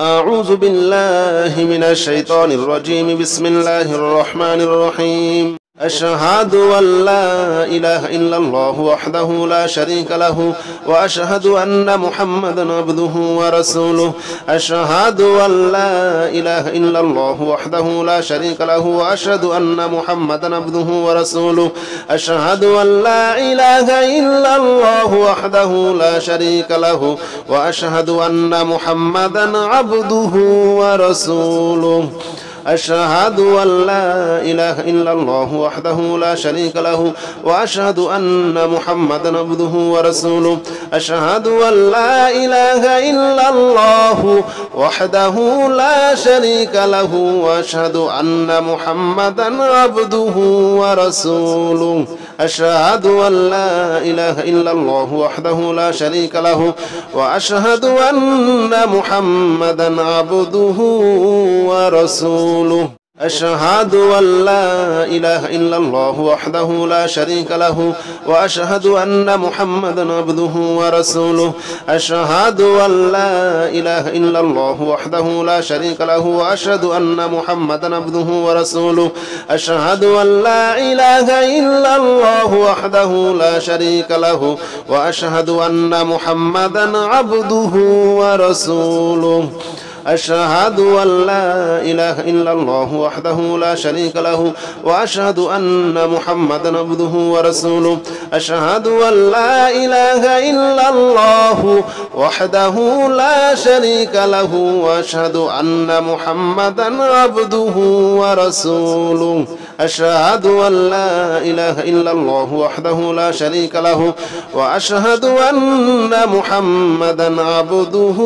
أعوذ بالله من الشيطان الرجيم. بسم الله الرحمن الرحيم. أشهد أن لا إله إلا الله وحده لا شريك له وأشهد أن محمدا عبده ورسوله. أشهد أن لا إله إلا الله وحده لا شريك له وأشهد أن محمدا عبده ورسوله. أشهد أن لا إله إلا الله وحده لا شريك له وأشهد أن محمدا عبده ورسوله. أشهد أن لا إله إلا الله وحده لا شريك له وأشهد أن محمدا عبده ورسوله. أشهد أن لا إله إلا الله وحده لا شريك له وأشهد أن محمدا عبده ورسوله. أشهد أن لا إله إلا الله وحده لا شريك له وأشهد أن محمدا عبده ورسوله. أشهد أن لا إله إلا الله وحده لا شريك له وأشهد أن محمدا عبده ورسوله. أشهد أن لا إله إلا الله وحده لا شريك له وأشهد أن محمدا عبده ورسوله. أشهد أن لا إله إلا الله وحده لا شريك له وأشهد أن محمدا عبده ورسوله. أشهد أن لا إله إلا الله وحده لا شريك له وأشهد أن محمدا عبده ورسوله. أشهد أن لا إله إلا الله وحده لا شريك له وأشهد أن محمدا عبده ورسوله. أشهد أن لا إله إلا الله وحده لا شريك له وأشهد أن محمدا عبده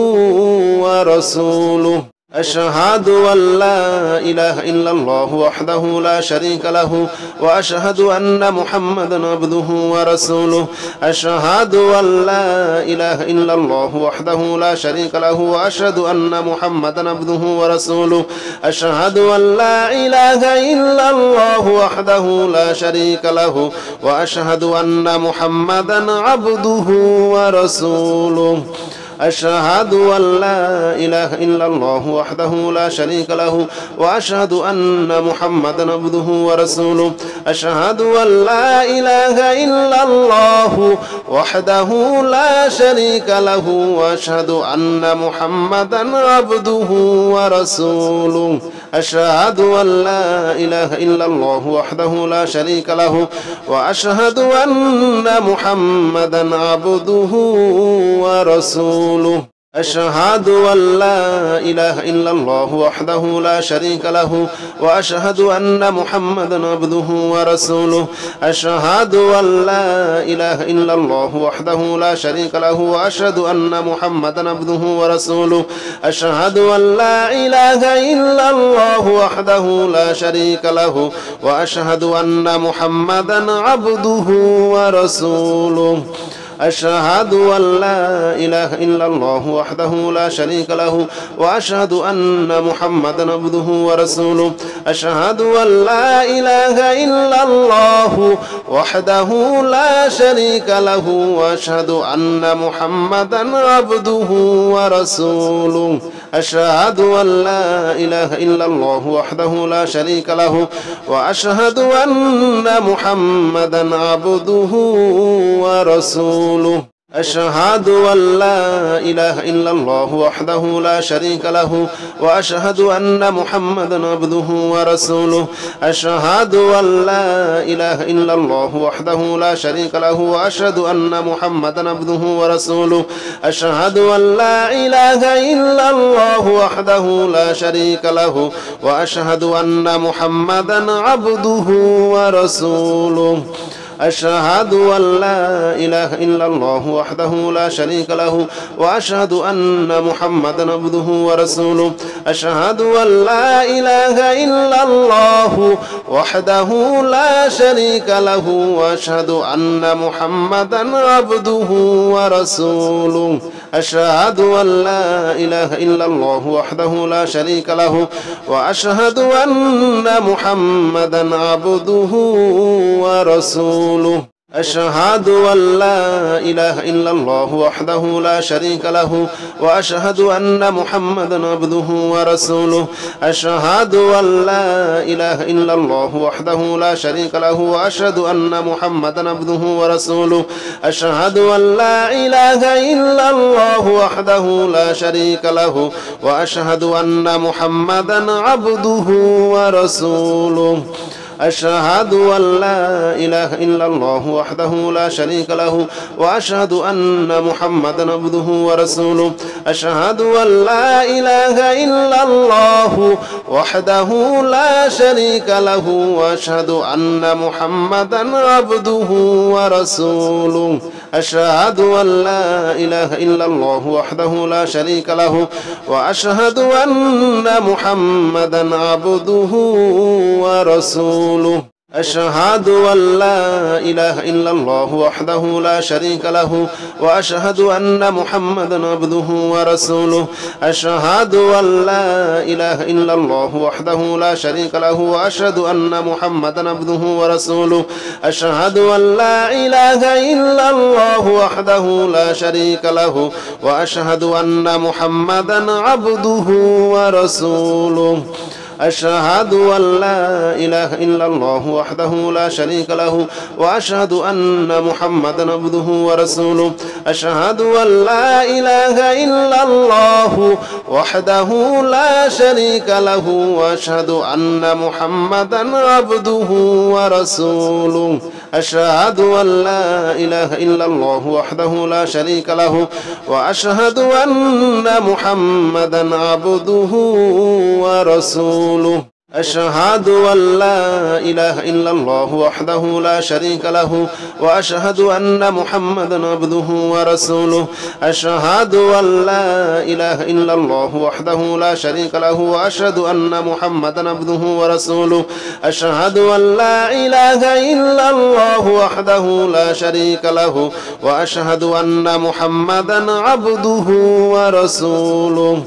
ورسوله. أشهد أن لا إله إلا الله وحده لا شريك له وأشهد أن محمدا عبده ورسوله. أشهد أن لا إله إلا الله وحده لا شريك له وأشهد أن محمدا عبده ورسوله. أشهد أن لا إله إلا الله وحده لا شريك له وأشهد أن محمدا عبده ورسوله. أشهد أن لا إله إلا الله وحده لا شريك له وأشهد أن محمدا عبده ورسوله. أشهد أن لا إله إلا الله وحده لا شريك له وأشهد أن محمدا عبده ورسوله. أشهد أن لا إله إلا الله وحده لا شريك له وأشهد أن محمدا عبده ورسوله. أشهد أن لا إله إلا الله وحده لا شريك له وأشهد أن محمدا عبده ورسوله. أشهد أن لا إله إلا الله وحده لا شريك له وأشهد أن محمدا عبده ورسوله. أشهد أن لا إله إلا الله وحده لا شريك له وأشهد أن محمدا عبده ورسوله. أشهد أن لا إله إلا الله وحده لا شريك له وأشهد أن محمدا عبده ورسوله. أشهد أن لا إله إلا الله وحده لا شريك له وأشهد أن محمدا عبده ورسوله. أشهد أن لا إله إلا الله وحده لا شريك له وأشهد أن محمدا عبده ورسوله. أشهد أن لا إله إلا الله وحده لا شريك له وأشهد أن محمدا عبده ورسوله. أشهد أن لا إله إلا الله وحده لا شريك له وأشهد أن محمدا عبده ورسوله. أشهد أن لا إله إلا الله وحده لا شريك له وأشهد أن محمدا عبده ورسوله. أشهد أن لا إله إلا الله وحده لا شريك له وأشهد أن محمدا عبده ورسوله. أشهد أن لا إله إلا الله وحده لا شريك له وأشهد أن محمدا عبده ورسوله. أشهد أن لا إله إلا الله وحده لا شريك له وأشهد أن محمدا عبده ورسوله. أشهد أن لا إله إلا الله وحده لا شريك له وأشهد أن محمدا عبده ورسوله أشهد أن لا إله إلا الله وحده لا شريك له وأشهد أن محمدا عبده ورسوله أشهد أن لا إله إلا الله وحده لا شريك له وأشهد أن محمدا عبده ورسوله أشهد أن لا إله إلا الله وحده لا شريك له وأشهد أن محمدا عبده ورسوله أشهد أن لا إله إلا الله وحده لا شريك له وأشهد أن محمدا عبده ورسوله أشهد أن لا إله إلا الله وحده لا شريك له وأشهد أن محمدا عبده ورسوله أشهد أن لا إله إلا الله وحده لا شريك له وأشهد أن محمدا عبده ورسوله أشهد أن لا إله إلا الله وحده لا شريك له وأشهد أن محمدا عبده ورسوله أشهد أن لا إله إلا الله وحده لا شريك له وأشهد أن محمدا عبده ورسوله أشهد أن لا إله إلا الله وحده لا شريك له وأشهد أن محمدا عبده ورسوله أشهد أن لا إله إلا الله وحده لا شريك له وأشهد أن محمدا عبده ورسوله أشهد أن لا إله إلا الله وحده لا شريك له وأشهد أن محمدا عبده ورسوله أشهد أن لا إله إلا الله وحده لا شريك له وأشهد أن محمدا عبده ورسوله أشهد أن لا إله إلا الله وحده لا شريك له وأشهد أن محمدا عبده ورسوله أشهد أن لا إله إلا الله وحده لا شريك له وأشهد أن محمدا عبده ورسوله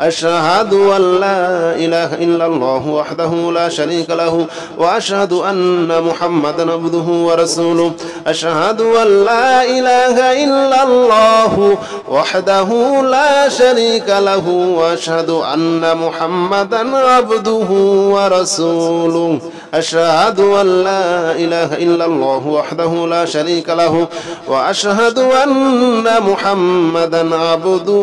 أشهد أن لا إله إلا الله وحده لا شريك له وأشهد أن محمدا عبده ورسوله أشهد أن لا إله إلا الله وحده لا شريك له وأشهد أن محمدا عبده ورسوله أشهد أن لا إله إلا الله وحده لا شريك له وأشهد أن محمدا عبده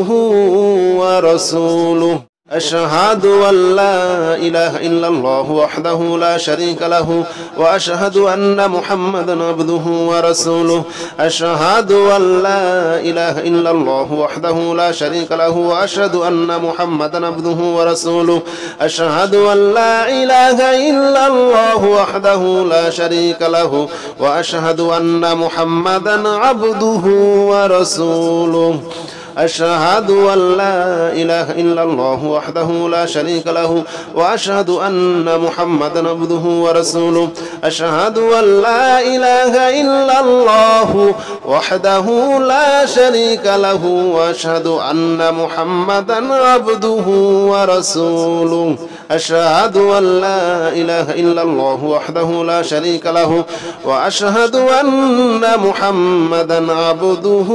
ورسوله أشهد أن لا إله إلا الله وحده لا شريك له وأشهد أن محمدا عبده ورسوله أشهد أن لا إله إلا الله وحده لا شريك له وأشهد أن محمدا عبده ورسوله أشهد أن لا إله إلا الله وحده لا شريك له وأشهد أن محمدا عبده ورسوله أشهد أن لا إله إلا الله وحده لا شريك له وأشهد أن محمدا عبده ورسوله أشهد أن لا إله إلا الله وحده لا شريك له وأشهد أن محمدا عبده ورسوله أشهد أن لا إله إلا الله وحده لا شريك له وأشهد أن محمدا عبده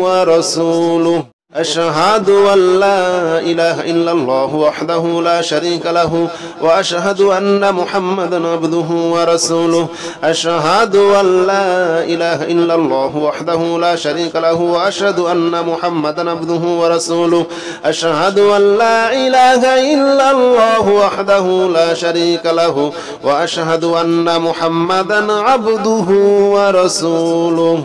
ورسوله أشهد أن لا إله إلا الله وحده لا شريك له وأشهد أن محمدا عبده ورسوله أشهد أن لا إله إلا الله وحده لا شريك له وأشهد أن محمدا عبده ورسوله أشهد أن لا إله إلا الله وحده لا شريك له وأشهد أن محمدا عبده ورسوله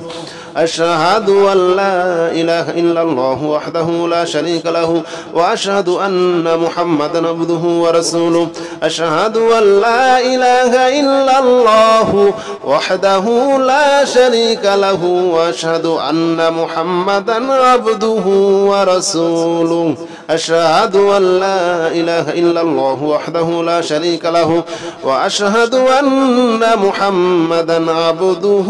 أشهد أن لا إله إلا الله وحده لا شريك له وأشهد أن محمدا عبده ورسوله أشهد أن لا إله إلا الله وحده لا شريك له وأشهد أن محمدا عبده ورسوله أشهد أن لا إله إلا الله وحده لا شريك له وأشهد أن محمدا عبده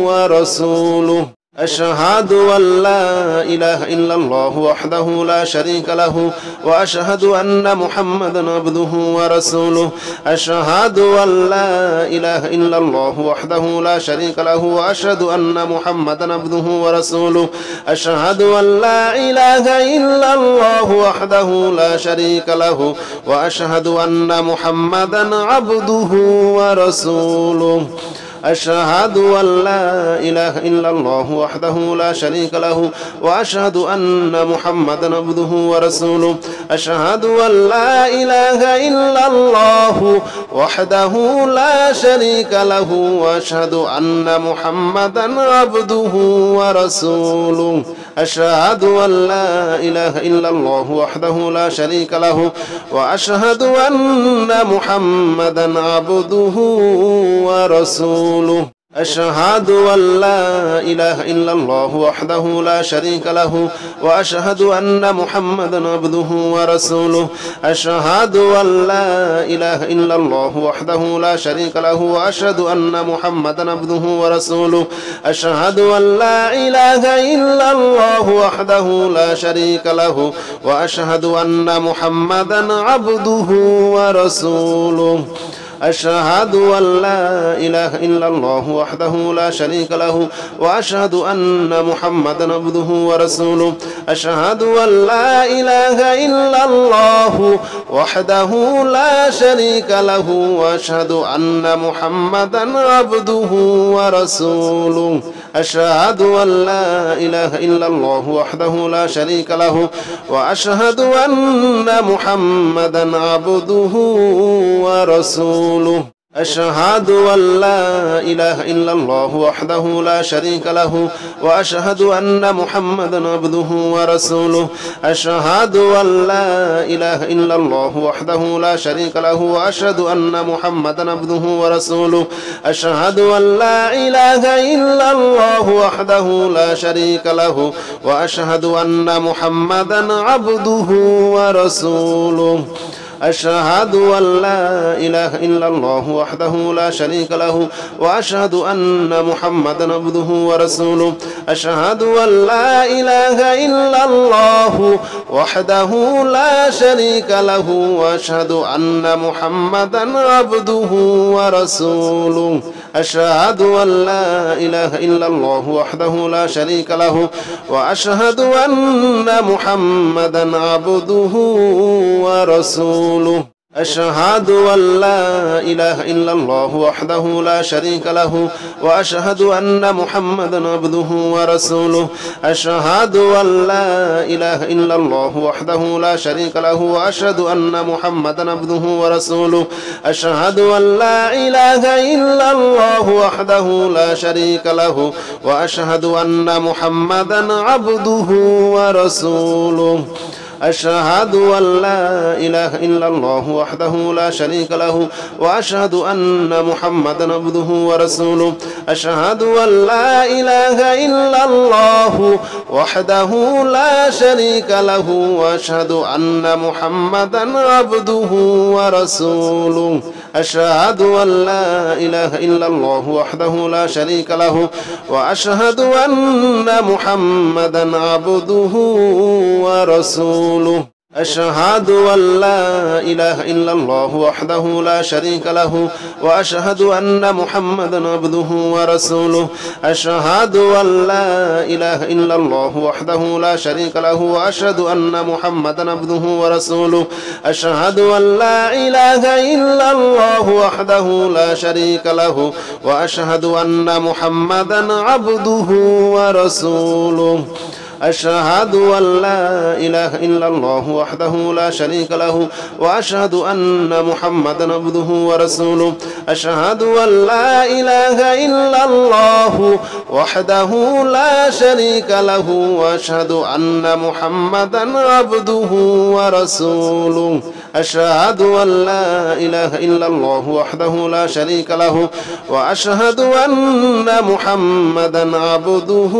ورسوله أشهد أن لا إله إلا الله وحده لا شريك له وأشهد أن محمدا عبده ورسوله أشهد أن لا إله إلا الله وحده لا شريك له وأشهد أن محمدا عبده ورسوله أشهد أن لا إله إلا الله وحده لا شريك له وأشهد أن محمدا عبده ورسوله أشهد أن لا إله إلا الله وحده لا شريك له وأشهد أن محمدا عبده ورسوله أشهد أن لا إله إلا الله وحده لا شريك له وأشهد أن محمدا عبده ورسوله أشهد أن لا إله إلا الله وحده لا شريك له وأشهد أن محمدا عبده ورسوله أشهد أن لا إله إلا الله وحده لا شريك له وأشهد أن محمدا عبده ورسوله أشهد أن لا إله إلا الله وحده لا شريك له وأشهد أن محمدا عبده ورسوله أشهد أن لا إله إلا الله وحده لا شريك له وأشهد أن محمدا عبده ورسوله أشهد أن لا إله إلا الله وحده لا شريك له وأشهد أن محمدا عبده ورسوله أشهد أن لا إله إلا الله وحده لا شريك له وأشهد أن محمدا عبده ورسوله أشهد أن لا إله إلا الله وحده لا شريك له وأشهد أن محمدا عبده ورسوله أشهد أن لا إله إلا الله وحده لا شريك له وأشهد أن محمدا عبده ورسوله أشهد أن لا إله إلا الله وحده لا شريك له وأشهد أن محمدا عبده ورسوله أشهد أن لا إله إلا الله وحده لا شريك له وأشهد أن محمدا عبده ورسوله أشهد أن لا إله إلا الله وحده لا شريك له وأشهد أن محمدا عبده ورسوله أشهد أن لا إله إلا الله وحده لا شريك له وأشهد أن محمدا عبده ورسوله أشهد أن لا إله إلا الله وحده لا شريك له وأشهد أن محمدا عبده ورسوله أشهد أن لا إله إلا الله وحده لا شريك له وأشهد أن محمدا عبده ورسوله أشهد أن لا إله إلا الله وحده لا شريك له وأشهد أن محمدا عبده ورسوله أشهد أن لا إله إلا الله وحده لا شريك له وأشهد أن محمدا عبده ورسوله أشهد أن لا إله إلا الله وحده لا شريك له وأشهد أن محمدا عبده ورسوله أشهد أن لا إله إلا الله وحده لا شريك له وأشهد أن محمدا عبده ورسوله أشهد أن لا إله إلا الله وحده لا شريك له وأشهد أن محمدا عبده ورسوله أشهد أن لا إله إلا الله وحده لا شريك له وأشهد أن محمدا عبده ورسوله أشهد أن لا إله إلا الله وحده لا شريك له وأشهد أن محمدا عبده ورسوله أشهد أن لا إله إلا الله وحده لا شريك له وأشهد أن محمدا عبده ورسوله أشهد أن لا إله إلا الله وحده لا شريك له وأشهد أن محمدا عبده ورسوله أشهد أن لا إله إلا الله وحده لا شريك له وأشهد أن محمدا عبده ورسوله أشهد أن لا إله إلا الله وحده لا شريك له وأشهد أن محمدا عبده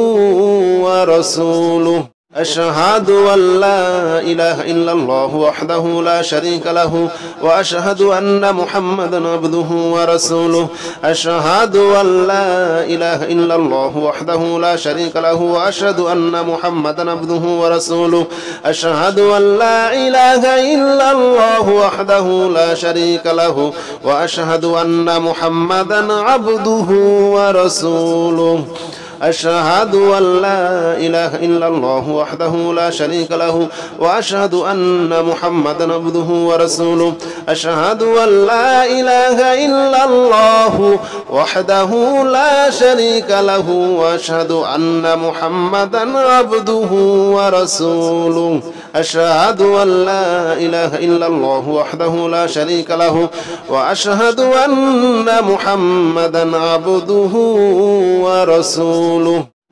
ورسوله أشهد أن لا إله إلا الله وحده لا شريك له وأشهد أن محمدا عبده ورسوله أشهد أن لا إله إلا الله وحده لا شريك له وأشهد أن محمدا عبده ورسوله أشهد أن لا إله إلا الله وحده لا شريك له وأشهد أن محمدا عبده ورسوله أشهد أن لا إله إلا الله وحده لا شريك له وأشهد أن محمدا عبده ورسوله أشهد أن لا إله إلا الله وحده لا شريك له وأشهد أن محمدا عبده ورسوله أشهد أن لا إله إلا الله وحده لا شريك له وأشهد أن محمدا عبده ورسوله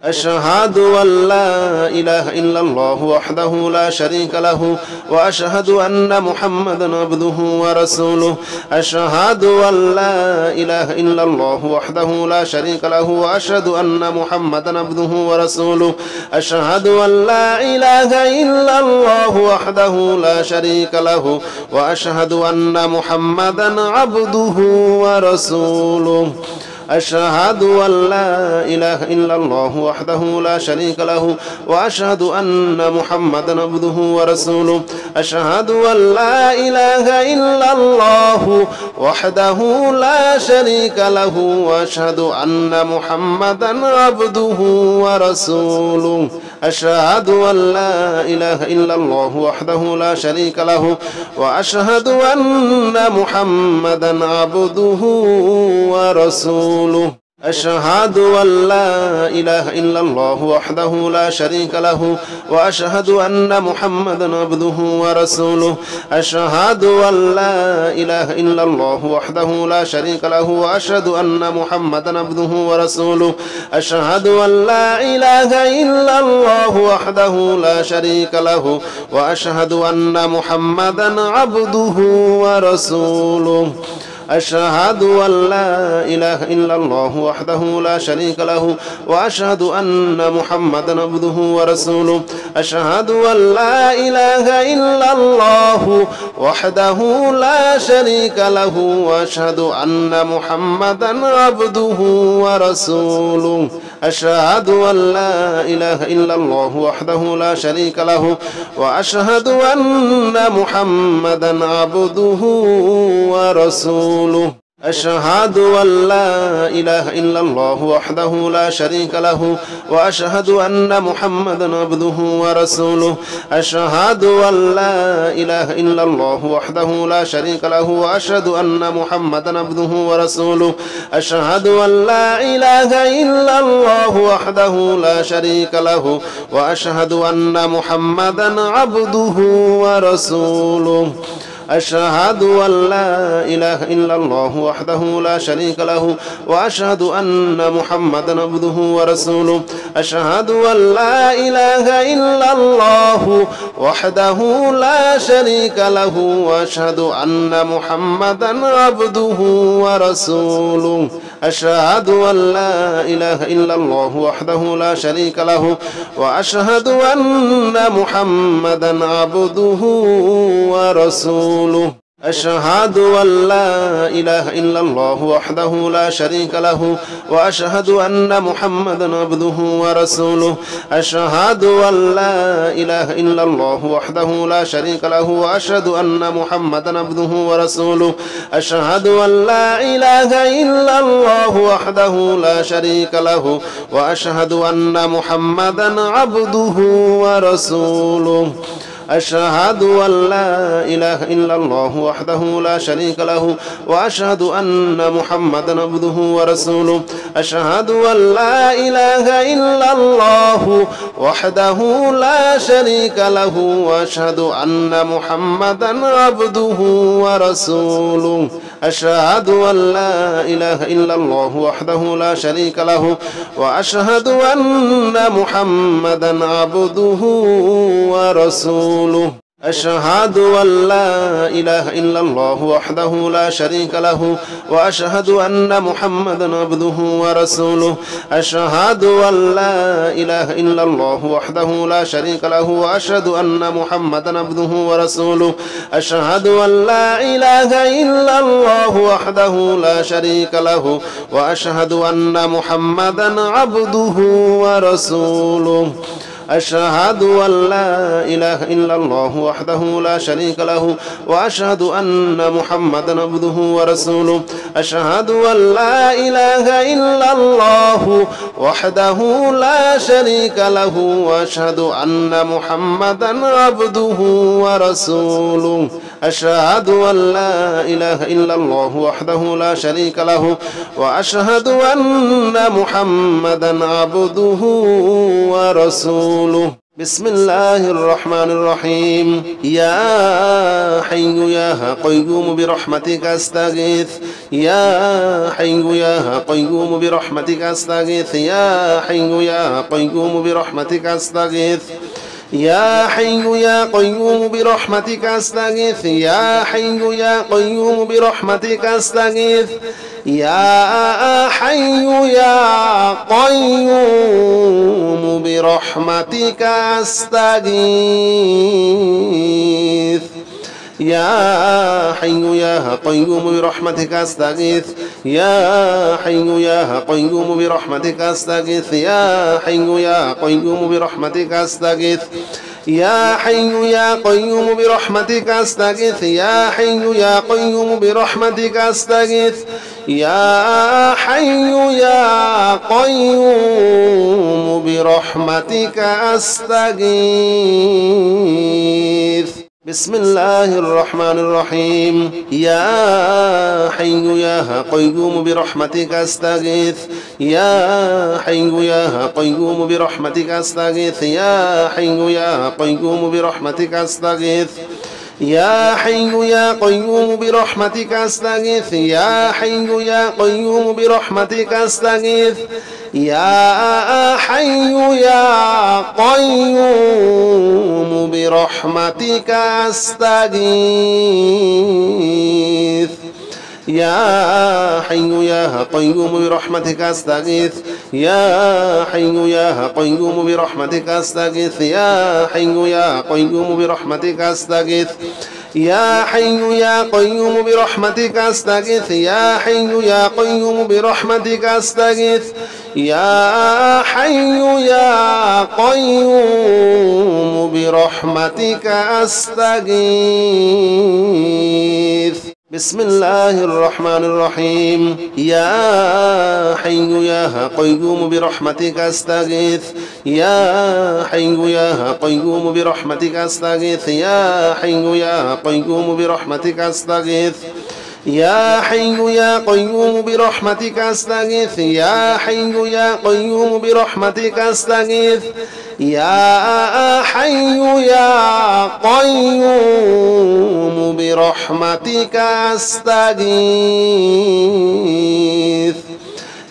أشهد أن لا إله إلا الله وحده لا شريك له وأشهد أن محمدا عبده ورسوله أشهد أن لا إله إلا الله وحده لا شريك له وأشهد أن محمدا عبده ورسوله أشهد أن لا إله إلا الله وحده لا شريك له وأشهد أن محمدا عبده ورسوله أشهد أن لا إله إلا الله وحده لا شريك له وأشهد أن محمدا عبده ورسوله أشهد أن لا إله إلا الله وحده لا شريك له وأشهد أن محمدا عبده ورسوله أشهد أن لا إله إلا الله وحده لا شريك له وأشهد أن محمدا عبده ورسوله أشهد أن لا إله إلا الله وحده لا شريك له وأشهد أن محمدا عبده ورسوله أشهد أن لا إله إلا الله وحده لا شريك له وأشهد أن محمدا عبده ورسوله أشهد أن لا إله إلا الله وحده لا شريك له وأشهد أن محمدا عبده ورسوله أشهد أن لا إله إلا الله وحده لا شريك له وأشهد أن محمدا عبده ورسوله أشهد أن لا إله إلا الله وحده لا شريك له وأشهد أن محمدا عبده ورسوله أشهد أن لا إله إلا الله وحده لا شريك له وأشهد أن محمدا عبده ورسوله أشهد أن لا إله إلا الله وحده لا شريك له وأشهد أن محمدا عبده ورسوله أشهد أن لا إله إلا الله وحده لا شريك له وأشهد أن محمدا عبده ورسوله أشهد أن لا إله إلا الله وحده لا شريك له وأشهد أن محمدا عبده ورسوله أشهد أن لا إله إلا الله وحده لا شريك له وأشهد أن محمدا عبده ورسوله أشهد أن لا إله إلا الله وحده لا شريك له وأشهد أن محمدا عبده ورسوله أشهد أن لا إله إلا الله وحده لا شريك له وأشهد أن محمدا عبده ورسوله أشهد أن لا إله إلا الله وحده لا شريك له وأشهد أن محمدا عبده ورسوله أشهد أن لا إله إلا الله وحده لا شريك له وأشهد أن محمدا عبده ورسوله أشهد أن لا إله إلا الله وحده لا شريك له وأشهد أن محمدا عبده ورسوله أشهد أن لا إله إلا الله وحده لا شريك له وأشهد أن محمدا عبده ورسوله أشهد أن لا إله إلا الله وحده لا شريك له وأشهد أن محمدا عبده ورسوله أشهد أن لا إله إلا الله وحده لا شريك له وأشهد أن محمدا عبده ورسوله أشهد أن لا إله إلا الله وحده لا شريك له وأشهد أن محمدا عبده ورسوله أشهد أن لا إله إلا الله وحده لا شريك له وأشهد أن محمدا عبده ورسوله أشهد أن لا إله إلا الله وحده لا شريك له وأشهد أن محمدا عبده ورسوله أشهد أن لا إله إلا الله وحده لا شريك له وأشهد أن محمدا عبده ورسوله أشهد أن لا إله إلا الله وحده لا شريك له وأشهد أن محمدا عبده ورسوله أشهد أن لا إله إلا الله وحده لا شريك له وأشهد أن محمدا عبده ورسوله بسم الله الرحمن الرحيم يا حي يا قيوم برحمتك أستغيث يا حي يا قيوم برحمتك أستغيث يا حي يا قيوم برحمتك أستغيث يا حي يا قيوم برحمتك أستغيث يا حي يا قيوم برحمتك أستغيث يا حي يا قيوم برحمتك أستغيث يا حي يا قيوم برحمتك أستغيث يا حي يا قيوم برحمتك أستغيث يا حي يا قيوم برحمتك أستغيث يا حي يا قيوم برحمتك أستغيث يا حي يا قيوم برحمتك أستغيث يا حي يا قيوم برحمتك أستغيث بسم الله الرحمن الرحيم يا حي يا قيوم برحمتك أستغيث يا حي يا قيوم برحمتك أستغيث يا حي يا قيوم برحمتك أستغيث يا حي يا قيوم برحمتك أستغيث يا حي يا قيوم برحمتك أستغيث يا حي يا قيوم برحمتك أستغيث يا حي يا قيوم برحمتك أستغيث يا حي يا قيوم برحمتك أستغيث يا حي يا قيوم برحمتك أستغيث يا حي يا قيوم برحمتك أستغيث يا حي يا قيوم برحمتك أستغيث يا حي يا قيوم برحمتك أستغيث بسم الله الرحمن الرحيم يا حي يا قيوم برحمتك أستغيث يا حي يا قيوم برحمتك أستغيث يا حي يا قيوم برحمتك أستغيث يا حي يا قيوم برحمتك أستغيث يا حي يا قيوم برحمتك أستغيث يا حي يا قيوم برحمتك أستغيث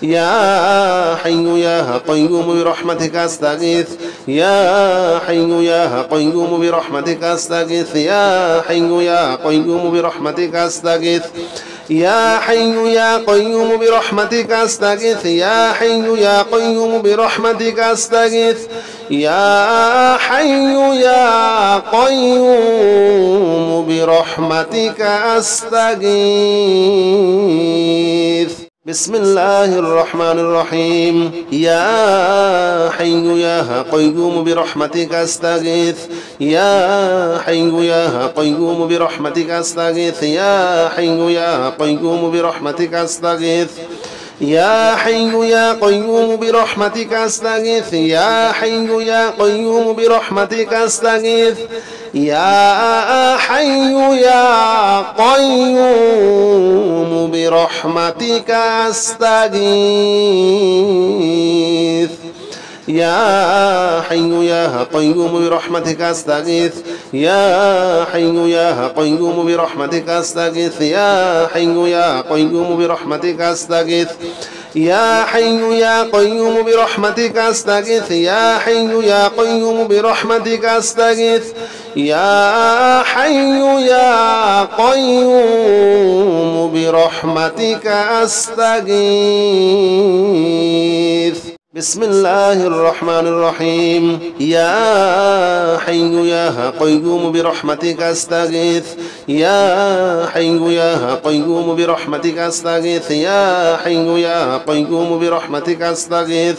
يا حي يا قيوم برحمتك أستغيث يا حي يا قيوم برحمتك أستغيث يا حي يا قيوم برحمتك أستغيث يا حي يا قيوم برحمتك أستغيث يا حي يا قيوم برحمتك أستغيث يا حي يا قيوم برحمتك أستغيث بسم الله الرحمن الرحيم يا حي يا قيوم برحمتك أستغيث يا حي يا قيوم برحمتك أستغيث يا حي يا قيوم برحمتك أستغيث يا حي يا قيوم برحمتك أستغيث يا حي يا قيوم برحمتك أستغيث يا حي يا قيوم برحمتك أستغيث يا حي يا قيوم برحمتك أستغيث يا حي يا قيوم برحمتك أستغيث يا حي يا قيوم برحمتك أستغيث يا حي يا قيوم برحمتك أستغيث يا حي يا قيوم برحمتك أستغيث يا حي يا قيوم برحمتك أستغيث بسم الله الرحمن الرحيم يا حي يا قيوم برحمتك أستغيث يا حي يا قيوم برحمتك أستغيث يا حي يا قيوم برحمتك أستغيث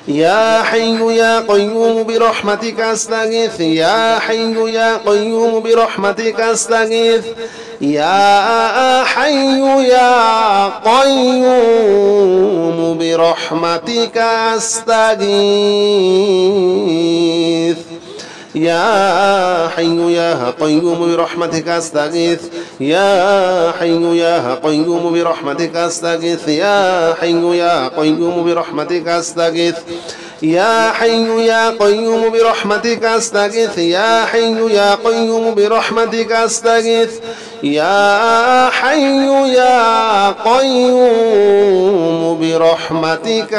يا حي يا قيوم برحمتك أستغيث يا حي يا قيوم برحمتك أستغيث يا حي يا قيوم برحمتك أستغيث يا حي يا قيوم برحمتك أستغيث يا حي يا قيوم برحمتك أستغيث يا حي يا قيوم برحمتك أستغيث يا حي يا قيوم برحمتك أستغيث يا حي يا قيوم برحمتك أستغيث يا حي يا قيوم برحمتك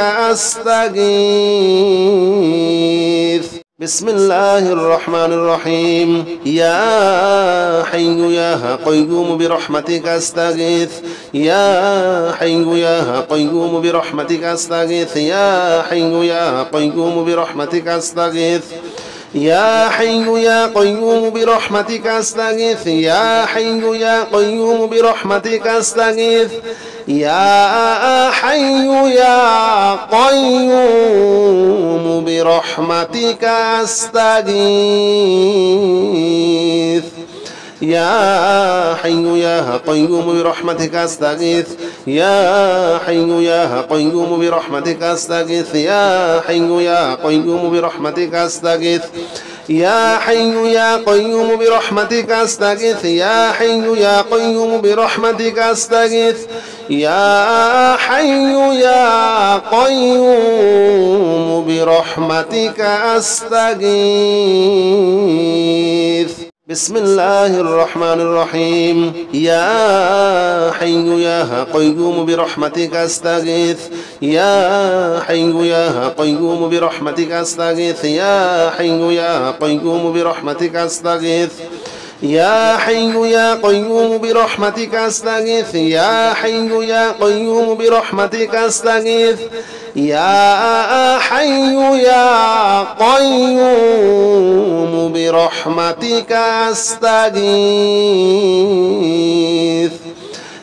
أستغيث بسم الله الرحمن الرحيم يا حي يا قيوم برحمتك أستغيث يا حي يا قيوم برحمتك أستغيث يا حي يا قيوم برحمتك أستغيث يا حي يا قيوم برحمتك أستغيث يا حي يا قيوم برحمتك أستغيث يا حي يا قيوم برحمتك أستغيث يا حي يا قيوم برحمتك أستغيث يا حي يا قيوم برحمتك أستغيث يا حي يا قيوم برحمتك أستغيث يا حي يا قيوم برحمتك أستغيث يا حي يا قيوم برحمتك أستغيث يا حي يا قيوم برحمتك أستغيث بسم الله الرحمن الرحيم يا حي يا قيوم برحمتك أستغيث يا حي يا قيوم برحمتك أستغيث يا حي يا قيوم برحمتك أستغيث يا حي يا قيوم برحمتك أستغيث يا حي يا قيوم برحمتك أستغيث يا حي يا قيوم برحمتك أستغيث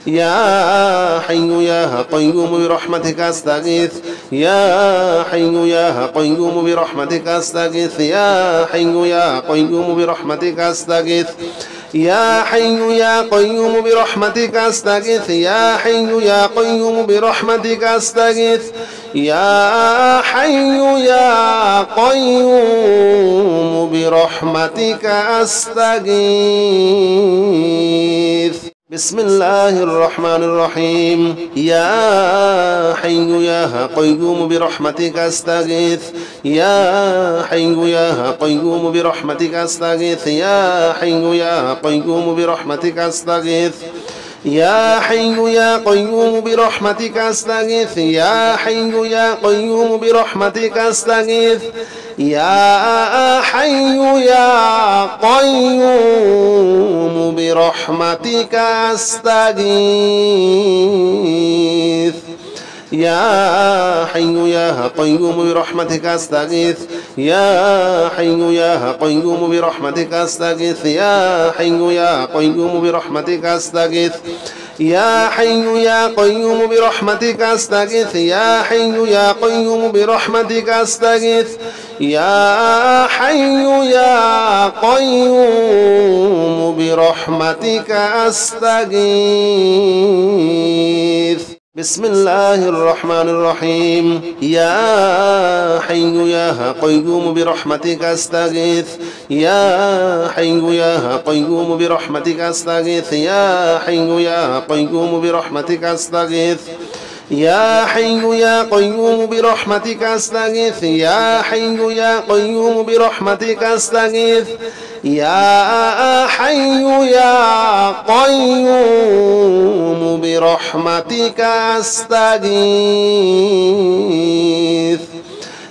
يا حي يا قيوم برحمتك أستغيث يا حي يا قيوم برحمتك أستغيث يا حي يا قيوم برحمتك أستغيث يا حي يا قيوم برحمتك أستغيث يا حي يا قيوم برحمتك أستغيث يا حي يا قيوم برحمتك أستغيث بسم الله الرحمن الرحيم يا حي يا قيوم برحمتك أستغيث يا حي يا قيوم برحمتك أستغيث يا حي يا قيوم برحمتك أستغيث يا حي يا قيوم برحمتك أستغيث يا حي يا قيوم برحمتك أستغيث يا حي يا قيوم برحمتك أستغيث يا حي يا قيوم برحمتك أستغيث يا حي يا قيوم برحمتك أستغيث يا حي يا قيوم برحمتك أستغيث يا حي يا قيوم برحمتك أستغيث يا حي يا قيوم برحمتك أستغيث يا حي يا قيوم برحمتك أستغيث بسم الله الرحمن الرحيم يا حي يا قيوم برحمتك أستغيث يا حي يا قيوم برحمتك أستغيث يا حي يا قيوم برحمتك أستغيث يا حي يا قيوم برحمتك أستغيث يا حي يا قيوم برحمتك أستغيث يا حي يا قيوم برحمتك أستغيث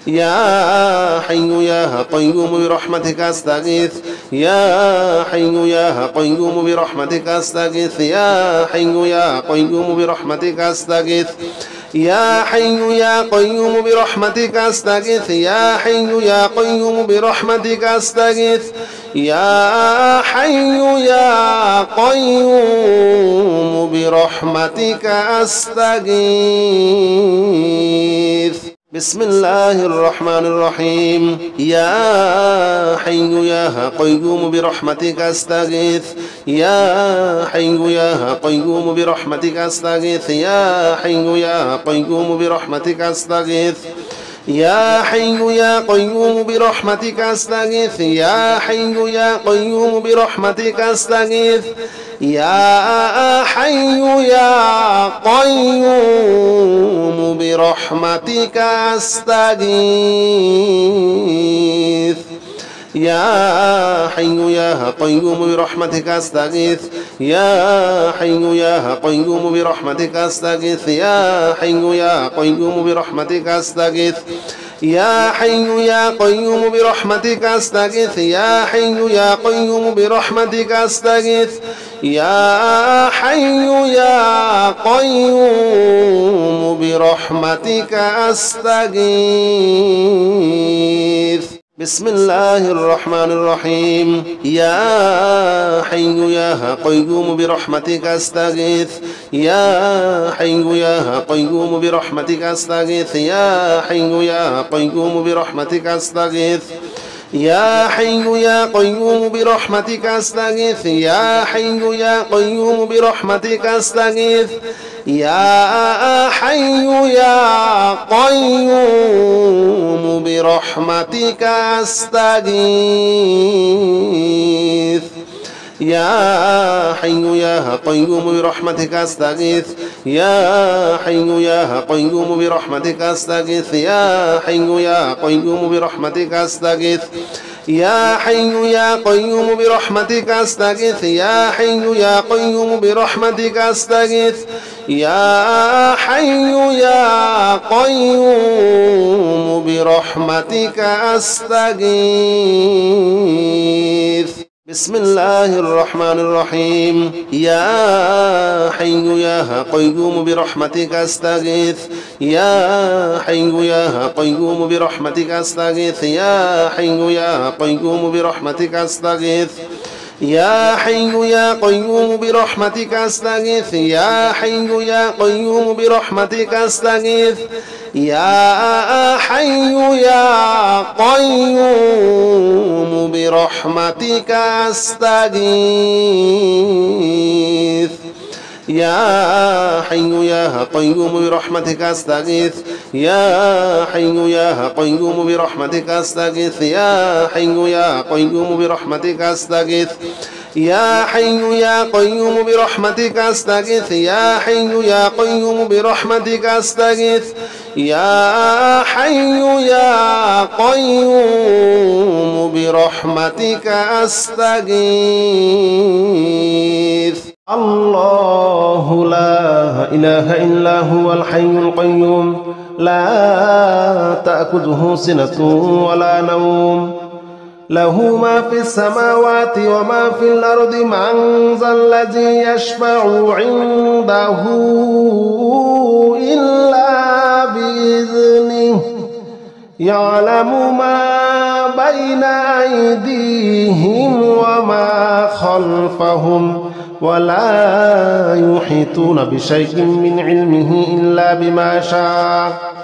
يا حي يا قيوم برحمتك أستغيث يا حي يا قيوم برحمتك أستغيث يا حي يا قيوم برحمتك أستغيث يا حي يا قيوم برحمتك أستغيث يا حي يا قيوم برحمتك أستغيث يا حي يا قيوم برحمتك أستغيث بسم الله الرحمن الرحيم يا حي يا قيوم برحمتك أستغيث يا حي يا قيوم برحمتك أستغيث يا حي يا قيوم برحمتك أستغيث يا حي يا قيوم برحمتك أستغيث يا حي يا قيوم برحمتك أستغيث يا حي يا قيوم برحمتك أستغيث يا حي يا قيوم برحمتك أستغيث يا حي يا قيوم برحمتك أستغيث يا حي يا قيوم برحمتك أستغيث يا حي يا قيوم برحمتك أستغيث يا حي يا قيوم برحمتك أستغيث يا حي يا قيوم برحمتك أستغيث بسم الله الرحمن الرحيم يا حي يا قيوم برحمتك أستغيث يا حي يا قيوم برحمتك أستغيث يا حي يا قيوم برحمتك أستغيث يا حي يا قيوم برحمتك أستغيث يا حي يا قيوم برحمتك أستغيث يا حي يا قيوم برحمتك أستغيث يا حي يا قيوم برحمتك أستغيث يا حي يا قيوم برحمتك أستغيث يا حي يا قيوم برحمتك أستغيث يا حي يا قيوم برحمتك أستغيث يا حي يا قيوم برحمتك أستغيث يا حي يا قيوم برحمتك أستغيث بسم الله الرحمن الرحيم يا حي يا قيوم برحمتك أستغيث يا حي يا قيوم برحمتك أستغيث يا حي يا قيوم برحمتك أستغيث يا حي يا قيوم برحمتك أستغيث يا حي يا قيوم برحمتك أستغيث يا حي يا قيوم برحمتك أستغيث يا حي يا قيوم برحمتك أستغيث يا حي يا قيوم برحمتك أستغيث يا حي يا قيوم برحمتك أستغيث يا حي يا قيوم برحمتك أستغيث يا حي يا قيوم برحمتك أستغيث يا حي يا قيوم برحمتك أستغيث الله لا إله إلا هو الحي القيوم لا تأخذه سنة ولا نوم له ما في السماوات وما في الأرض من ذا الذي يشفع عنده إلا بإذنه يعلم ما بين أيديهم وما خلفهم ولا يحيطون بشيء من علمه إلا بما شاء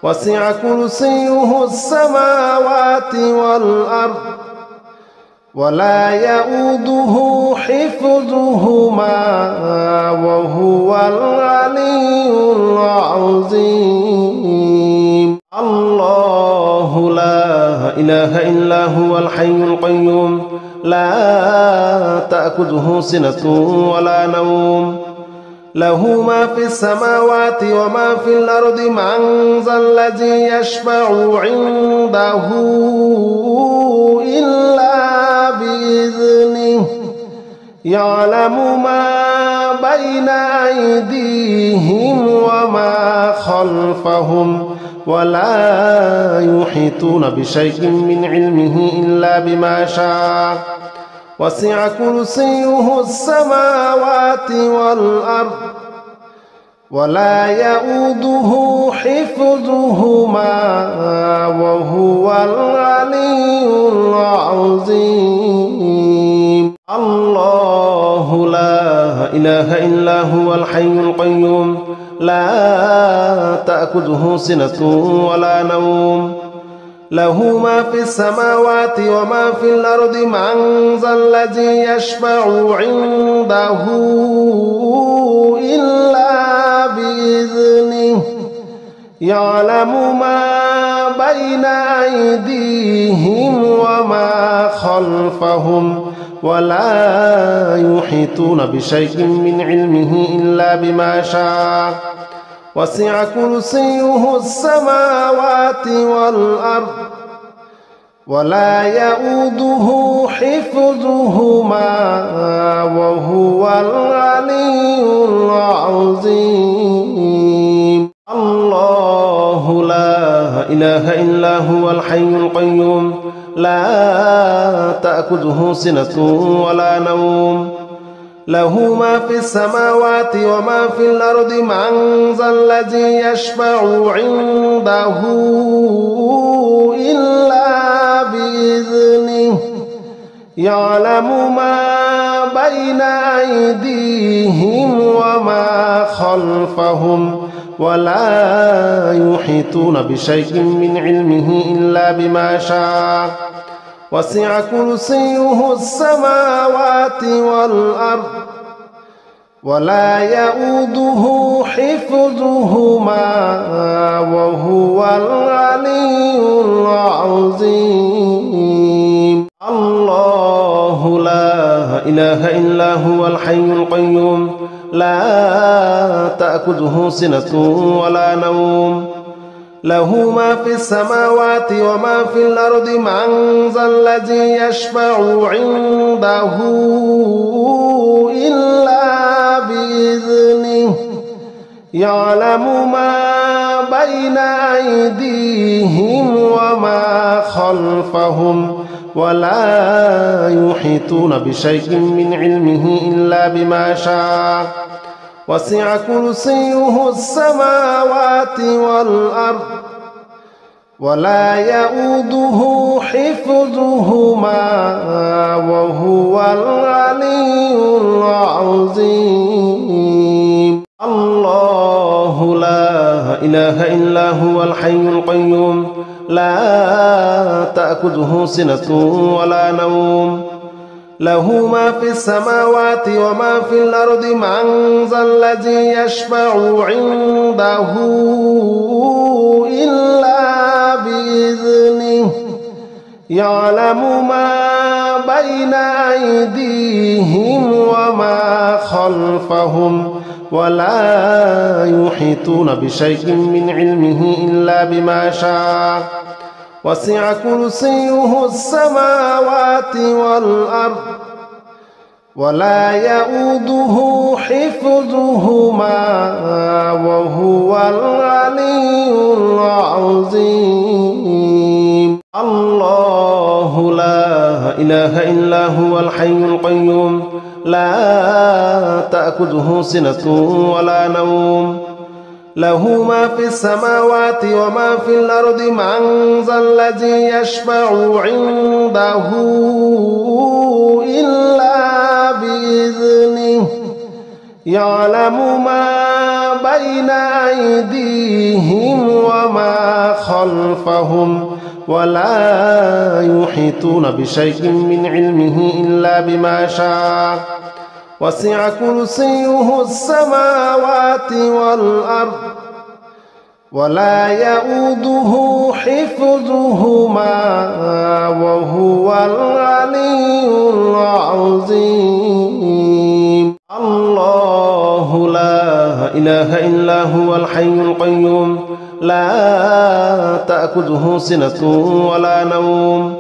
وسع كرسيه السماوات والأرض ولا يؤوده حفظهما وهو العلي العظيم الله لا إله إلا هو الحي القيوم لا تأخذه سنة ولا نوم له ما في السماوات وما في الأرض من ذا الذي يشفع عنده إلا بإذنه يعلم ما بين أيديهم وما خلفهم ولا يحيطون بشيء من علمه إلا بما شاء وسع كرسيه السماوات والأرض ولا يؤوده حفظهما وهو العلي العظيم الله لا إله إلا هو الحي القيوم لا تأخذه سنة ولا نوم له ما في السماوات وما في الأرض من ذا الذي يشفع عنده إلا بإذنه يعلم ما بين أيديهم وما خلفهم ولا يحيطون بشيء من علمه إلا بما شاء وسع كرسيه السماوات والأرض ولا يؤوده حفظهما وهو العلي العظيم الله لا إله إلا هو الحي القيوم لا تأخذه سنة ولا نوم له ما في السماوات وما في الأرض من ذا الذي يشفع عنده إلا بإذنه يعلم ما بين أيديهم وما خلفهم ولا يحيطون بشيء من علمه إلا بما شاء وسع كرسيه السماوات والأرض ولا يؤوده حفظهما وهو العلي العظيم الله لا إله إلا هو الحي القيوم لا تأخذه سنة ولا نوم له ما في السماوات وما في الأرض من ذا الذي يشفع عنده إلا بإذنه يعلم ما بين أيديهم وما خلفهم ولا يحيطون بشيء من علمه إلا بما شاء وسع كرسيه السماوات والأرض ولا يؤوده حفظهما وهو العلي العظيم الله لا إله إلا هو الحي القيوم لا تأخذه سنة ولا نوم له ما في السماوات وما في الأرض من ذا الذي يشفع عنده إلا بإذنه يعلم ما بين أيديهم وما خلفهم ولا يحيطون بشيء من علمه إلا بما شاء وسع كرسيه السماوات والأرض ولا يؤوده حفظهما وهو العلي العظيم الله لا إله إلا هو الحي القيوم لا تأخذه سنة ولا نوم له ما في السماوات وما في الأرض من ذا الذي يشفع عنده إلا بإذنه يعلم ما بين أيديهم وما خلفهم ولا يحيطون بشيء من علمه إلا بما شاء وسع كرسيه السماوات والأرض ولا يؤوده حفظهما وهو العلي العظيم الله لا إله إلا هو الحي القيوم لا تأخذه سنة ولا نوم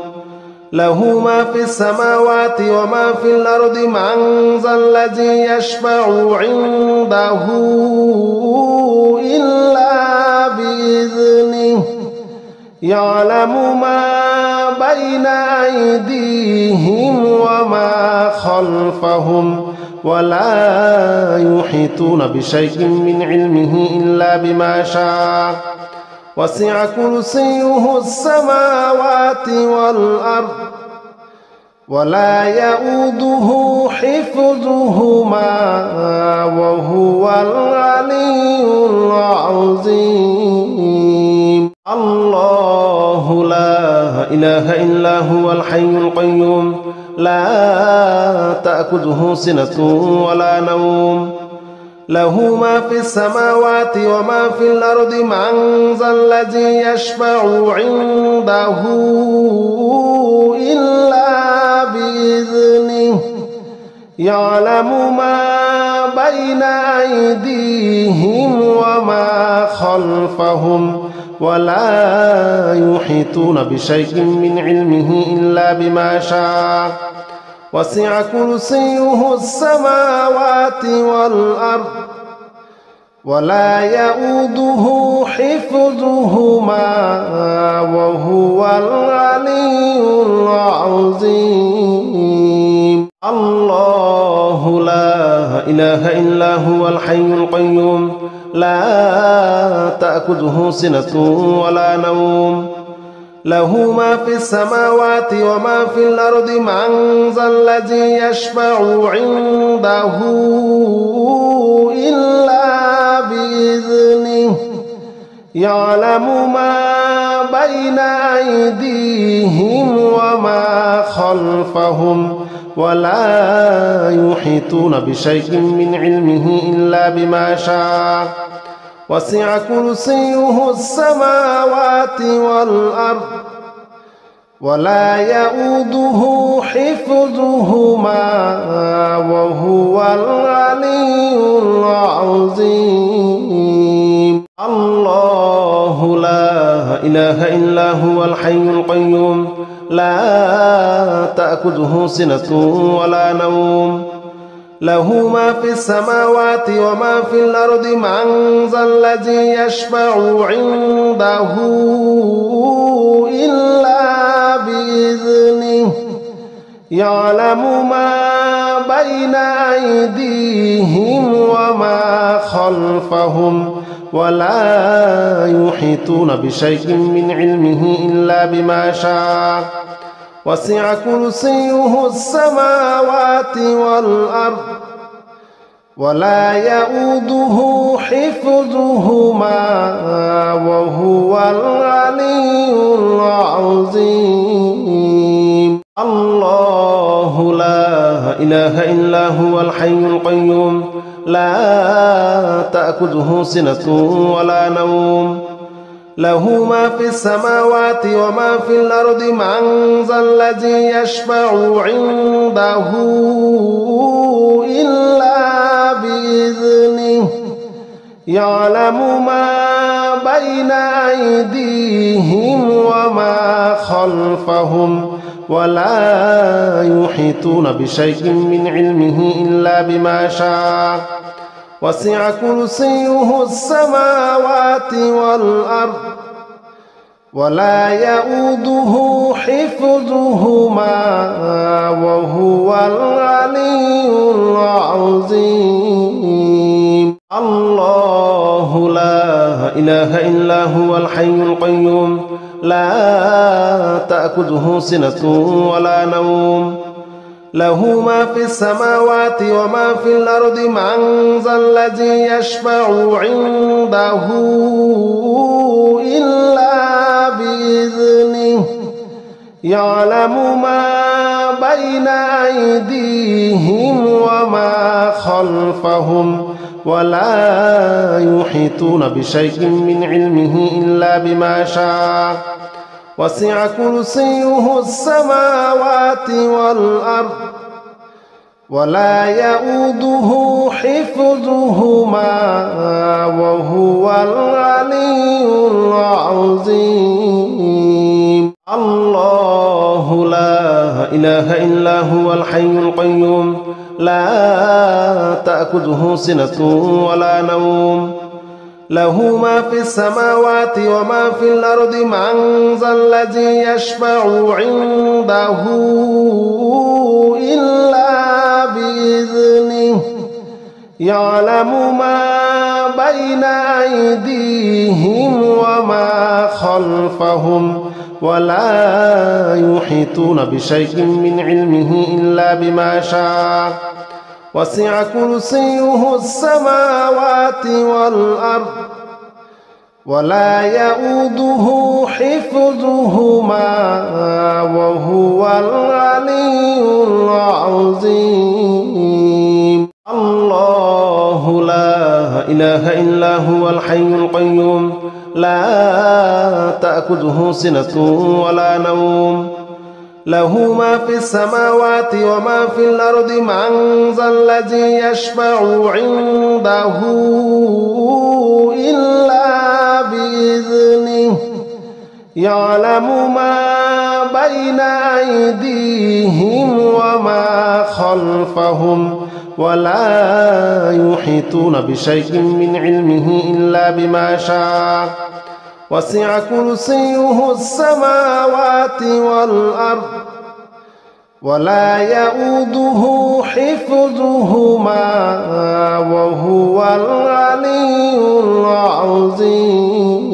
له ما في السماوات وما في الأرض من ذا الذي يشفع عنده إلا بإذنه يعلم ما بين أيديهم وما خلفهم ولا يحيطون بشيء من علمه إلا بما شاء وسع كرسيه السماوات والأرض ولا يؤوده حفظهما وهو العلي العظيم. الله لا إله إلا هو الحي القيوم لا تأخذه سنة ولا نوم له ما في السماوات وما في الأرض من ذا الذي يشفع عنده إلا بإذنه يعلم ما بين أيديهم وما خلفهم ولا يحيطون بشيء من علمه إلا بما شاء وسع كرسيه السماوات والأرض ولا يؤوده حفظهما وهو العلي العظيم. الله لا إله إلا هو الحي القيوم لا تأخذه سنة ولا نوم له ما في السماوات وما في الأرض من ذا الذي يشفع عنده إلا بإذنه يعلم ما بين أيديهم وما خلفهم ولا يحيطون بشيء من علمه إلا بما شاء وسع كرسيه السماوات والأرض ولا يؤوده حفظهما وهو العلي العظيم. الله لا إله إلا هو الحي القيوم لا تأخذه سنة ولا نوم له ما في السماوات وما في الأرض من ذا الذي يشفع عنده إلا بإذنه يعلم ما بين أيديهم وما خلفهم ولا يحيطون بشيء من علمه إلا بما شاء وسع كرسيه السماوات والأرض ولا يؤوده حفظهما وهو العلي العظيم. الله لا إله إلا هو الحي القيوم لا تأخذه سنة ولا نوم له ما في السماوات وما في الأرض من ذا الذي يشفع عنده إلا بإذنه يعلم ما بين أيديهم وما خلفهم ولا يحيطون بشيء من علمه إلا بما شاء وسع كرسيه السماوات والأرض ولا يؤوده حفظهما وهو العلي العظيم. الله لا إله إلا هو الحي القيوم لا تأخذه سنة ولا نوم له ما في السماوات وما في الأرض من ذا الذي يشفع عنده إلا بإذنه يعلم ما بين أيديهم وما خلفهم ولا يحيطون بشيء من علمه إلا بما شاء وسع كرسيه السماوات والأرض ولا يؤوده حفظهما وهو العلي العظيم. الله لا إله إلا هو الحي القيوم لا تأخذه سنة ولا نوم له ما في السماوات وما في الأرض من ذا الذي يشفع عنده إلا بإذنه يعلم ما بين أيديهم وما خلفهم ولا يحيطون بشيء من علمه إلا بما شاء وسع كرسيه السماوات والأرض ولا يؤوده حفظهما وهو العلي العظيم. الله لا إله إلا هو الحي القيوم لا تأخذه سنة ولا نوم له ما في السماوات وما في الأرض من ذا الذي يشفع عنده إلا بإذنه يعلم ما بين أيديهم وما خلفهم ولا يحيطون بشيء من علمه إلا بما شاء وسع كرسيه السماوات والأرض ولا يؤوده حفظهما وهو العلي العظيم.